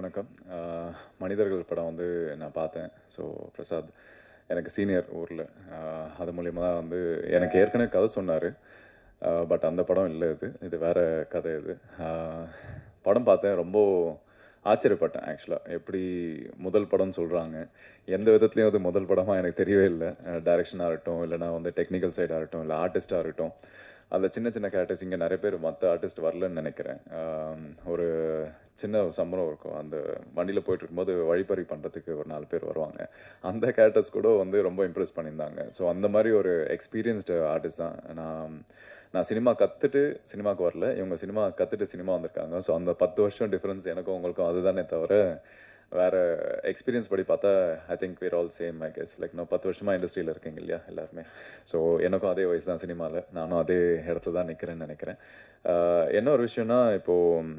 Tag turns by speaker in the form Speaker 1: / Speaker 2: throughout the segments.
Speaker 1: வணக்கம். மனிதர்கள் படம் வந்து நான் பார்த்தேன். ஸோ பிரசாத் எனக்கு சீனியர் ஊரில். அது மூலியமா தான் வந்து எனக்கு ஏற்கனவே கதை சொன்னார். பட் அந்த படம் இல்லை, இது வேற கதை. இது படம் பார்த்தேன், ரொம்ப ஆச்சரியப்பட்டேன். ஆக்சுவலாக எப்படி முதல் படம்னு சொல்கிறாங்க, எந்த விதத்துலையும் அது முதல் படமாக எனக்கு தெரியவே இல்லை. டைரக்ஷனாக இருக்கட்டும், இல்லைனா வந்து டெக்னிக்கல் சைடாக இருக்கட்டும், இல்லை ஆர்டிஸ்டாக இருக்கட்டும், அதில் சின்ன சின்ன கேரக்டர்ஸ் இங்கே நிறைய பேர் மற்ற ஆர்டிஸ்ட் வரலன்னு நினைக்கிறேன். ஒரு சின்ன சம்பளம் இருக்கும், அந்த வண்டியில் போயிட்டு இருக்கும்போது வழிப்பறி பண்ணுறதுக்கு ஒரு 4 பேர் வருவாங்க. அந்த கேரக்டர்ஸ் கூட வந்து ரொம்ப இம்ப்ரெஸ் பண்ணியிருந்தாங்க. ஸோ அந்த மாதிரி ஒரு எக்ஸ்பீரியன்ஸ்டு ஆர்டிஸ்ட் தான் நான் சினிமா கற்றுட்டு சினிமாவுக்கு வரல, இவங்க சினிமா கற்றுட்டு சினிமா வந்திருக்காங்க. ஸோ அந்த 10 வருஷம் டிஃப்ரென்ஸ் எனக்கும் உங்களுக்கும் அதுதானே தவிர வேறு எக்ஸ்பீரியன்ஸ் படி பார்த்தா I think we're all same. I guess like நான் 10 வருஷமாக இண்டஸ்ட்ரியில் இருக்கீங்க இல்லையா எல்லாருமே. ஸோ எனக்கும் அதே வயசு தான் சினிமாவில், நானும் அதே இடத்துல தான் நிற்கிறேன்னு நினைக்கிறேன். என்ன ஒரு விஷயம்னா, இப்போது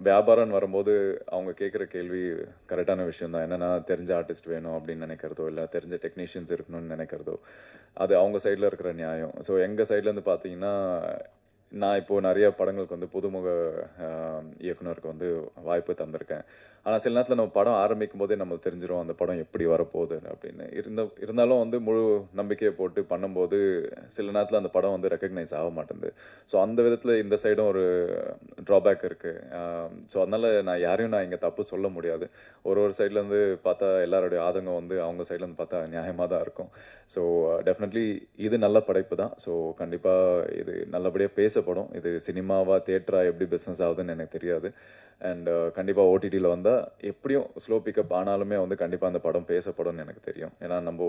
Speaker 1: வியாபாரம்னு வரும்போது அவங்க கேட்குற கேள்வி கரெக்டான விஷயம் தான். என்னென்னா தெரிஞ்ச ஆர்டிஸ்ட் வேணும் அப்படின்னு நினைக்கிறதோ, இல்லை தெரிஞ்ச டெக்னீஷியன்ஸ் இருக்கணும்னு நினைக்கிறதோ, அது அவங்க சைடில் இருக்கிற நியாயம். ஸோ எங்கள் சைட்லேருந்து பார்த்தீங்கன்னா, நான் இப்போது நிறைய படங்களுக்கு வந்து புதுமுக இயக்குனருக்கு வந்து வாய்ப்பு தந்திருக்கேன். ஆனால் சில நேரத்தில் நம்ம படம் ஆரம்பிக்கும் போதே நம்மளுக்கு தெரிஞ்சிடும் அந்த படம் எப்படி வரப்போகுது அப்படின்னு. இருந்தாலும் வந்து முழு நம்பிக்கையை போட்டு பண்ணும்போது சில நேரத்தில் அந்த படம் வந்து ரெக்கக்னைஸ் ஆக மாட்டேங்குது. ஸோ அந்த விதத்தில் இந்த சைடும் ஒரு ட்ராபேக் இருக்குது. ஸோ அதனால் நான் இங்கே தப்பு சொல்ல முடியாது. ஒரு சைட்லேருந்து பார்த்தா எல்லாருடைய ஆதங்கம் வந்து அவங்க சைட்லேருந்து பார்த்தா நியாயமாக தான் இருக்கும். ஸோ டெஃபினெட்லி இது நல்ல படைப்பு தான். ஸோ கண்டிப்பாக இது நல்லபடியாக பேசப்படும். இது சினிமாவா தியேட்டரா எப்படி பிஸ்னஸ் ஆகுதுன்னு எனக்கு தெரியாது. அண்ட் கண்டிப்பாக ஓடிடியில் வந்தால் எப்படியும் ஸ்லோ பிக்கப் ஆனாலுமே வந்து கண்டிப்பாக அந்த படம் பேசப்படும்னு எனக்கு தெரியும். ஏன்னா நம்ம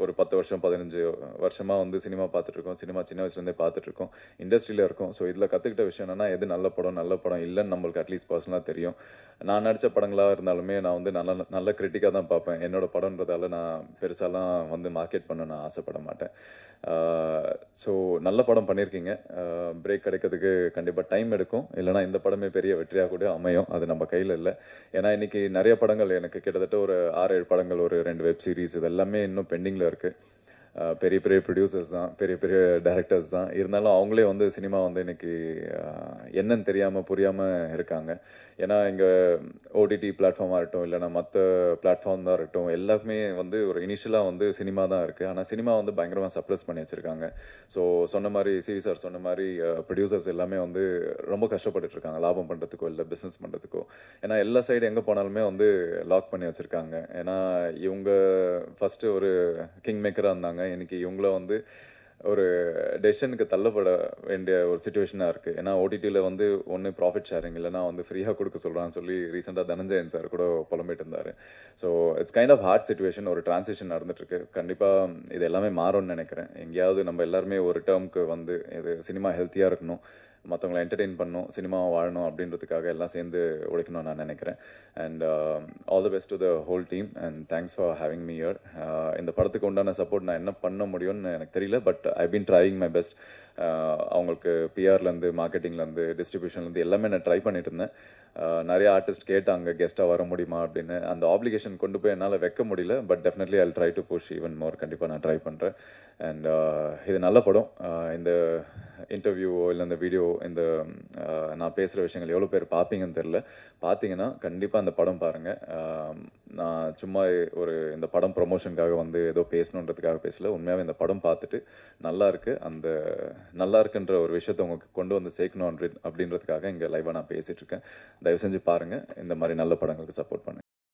Speaker 1: ஒரு 10 வருஷம் 15 வருஷமாக வந்து சினிமா பார்த்துட்ருக்கோம், சினிமா சின்ன வயசுலேருந்தே பார்த்துட்ருக்கோம், இண்டஸ்ட்ரியில் இருக்கோம். ஸோ இதில் கற்றுக்கிட்ட விஷயம் என்னென்னா, எது நல்ல படம் இல்லைன்னு நம்மளுக்கு அட்லீஸ்ட் பர்சனலாக தெரியும். நான் நடித்த படங்களாக இருந்தாலுமே நான் வந்து நல்ல கிரிட்டிக்காக தான் பார்ப்பேன். என்னோட படம்ன்றதால நான் பெருசாலாம் வந்து மார்க்கெட் பண்ண நான் ஆசைப்பட மாட்டேன். ஸோ நல்ல படம் பண்ணியிருக்கீங்க. பிரேக் கிடைக்கிறதுக்கு கண்டிப்பாக டைம் எடுக்கும், இல்லைனா இந்த படமே பெரிய வெற்றியாக கூட அமையும். அது நம்ம கையில் இல்லை. ஏன்னா இன்றைக்கி நிறைய படங்கள், எனக்கு கிட்டத்தட்ட ஒரு 6-7 படங்கள், ஒரு 2 வெப் சீரிஸ், இது எல்லாமே இன்னும் பெண்டிங்கில் இருக்குது. பெரிய பெரிய ப்ரொடியூசர்ஸ் தான், பெரிய பெரிய டைரக்டர்ஸ் தான். இருந்தாலும் அவங்களே வந்து சினிமா வந்து இன்றைக்கி என்னன்னு தெரியாமல் புரியாமல் இருக்காங்க. ஏன்னா இங்கே ஓடிடி பிளாட்ஃபார்மாக இருக்கட்டும், இல்லைனா மற்ற பிளாட்ஃபார்ம் தான் இருக்கட்டும், எல்லாருமே வந்து ஒரு இனிஷியலாக வந்து சினிமா தான் இருக்குது. ஆனால் சினிமா வந்து பயங்கரமாக சப்ரஸ் பண்ணி வச்சுருக்காங்க. ஸோ சொன்ன மாதிரி சிவி சார் சொன்ன மாதிரி ப்ரொடியூசர்ஸ் எல்லாமே வந்து ரொம்ப கஷ்டப்பட்டுட்டு இருக்காங்க, லாபம் பண்ணுறதுக்கோ இல்லை பிஸ்னஸ் பண்ணுறதுக்கோ. ஏன்னா எல்லா சைடு எங்கே போனாலுமே வந்து லாக் பண்ணி வச்சுருக்காங்க. ஏன்னா இவங்க ஃபஸ்ட்டு ஒரு கிங் மேக்கராக இருந்தாங்க, இன்னைக்கு இவங்கள வந்து ஒரு டெசிஷனுக்கு தள்ளப்பட வேண்டிய ஒரு சுச்சுவேஷனாக இருக்குது. ஏன்னா ஓடிடியில் வந்து ஒன்று ப்ராஃபிட் ஷேரிங், இல்லைனா வந்து ஃப்ரீயாக கொடுக்க சொல்கிறான்னு சொல்லி ரீசெண்டாக தனஞ்சயன் சார் கூட புலம்பிட்டு இருந்தார். So it's kind of hard situation, ஒரு டிரான்சிஷன் நடந்துட்டுருக்கு. கண்டிப்பாக இது எல்லாமே மாறும்னு நினைக்கிறேன். எங்கேயாவது நம்ம எல்லாருமே ஒரு டேர்முக்கு வந்து இது சினிமா ஹெல்த்தியாக இருக்கணும், மற்றவங்களை என்டர்டெயின் பண்ணணும், சினிமாவை வாழணும் அப்படின்றதுக்காக எல்லாம் சேர்ந்து உழைக்கணும்னு நான் நினைக்கிறேன். And all the best to the whole team and thanks for having me here. இந்த படத்துக்கு உண்டான சப்போர்ட் நான் என்ன பண்ண முடியும்னு எனக்கு தெரியல, but I been trying my best. அவங்களுக்கு பிஆர்லேருந்து, மார்க்கெட்டிங்லேருந்து, டிஸ்ட்ரிபியூஷன்லேருந்து எல்லாமே நான் ட்ரை பண்ணிட்டு இருந்தேன். நிறைய ஆர்டிஸ்ட் கேட்டாங்க கெஸ்ட்டாக வர முடியுமா அப்படின்னு. அந்த ஆப்ளிகேஷன் கொண்டு போய் என்னால் வைக்க முடியல, but definitely I try to push even more. கண்டிப்பாக நான் ட்ரை பண்ணுறேன். அண்ட் இது நல்ல படம். இந்த இன்டர்வியூவோ இல்லை இந்த வீடியோ, இந்த நான் பேசுகிற விஷயங்கள் எவ்வளோ பேர் பார்ப்பீங்கன்னு தெரில. பார்த்தீங்கன்னா கண்டிப்பாக அந்த படம் பாருங்கள். நான் சும்மா இந்த படம் ப்ரொமோஷனுக்காக வந்து ஏதோ பேசணுன்றதுக்காக பேசல. உண்மையாகவே இந்த படம் பார்த்துட்டு நல்லா இருக்குது, அந்த நல்லா இருக்குன்ற ஒரு விஷயத்தை உங்களுக்கு கொண்டு வந்து சேர்க்கணும் அப்படின்றதுக்காக இங்கே லைவாக நான் பேசிகிட்டு இருக்கேன். தயவு செஞ்சு பாருங்கள். இந்த மாதிரி நல்ல படங்களுக்கு சப்போர்ட் பண்ணுங்கள்.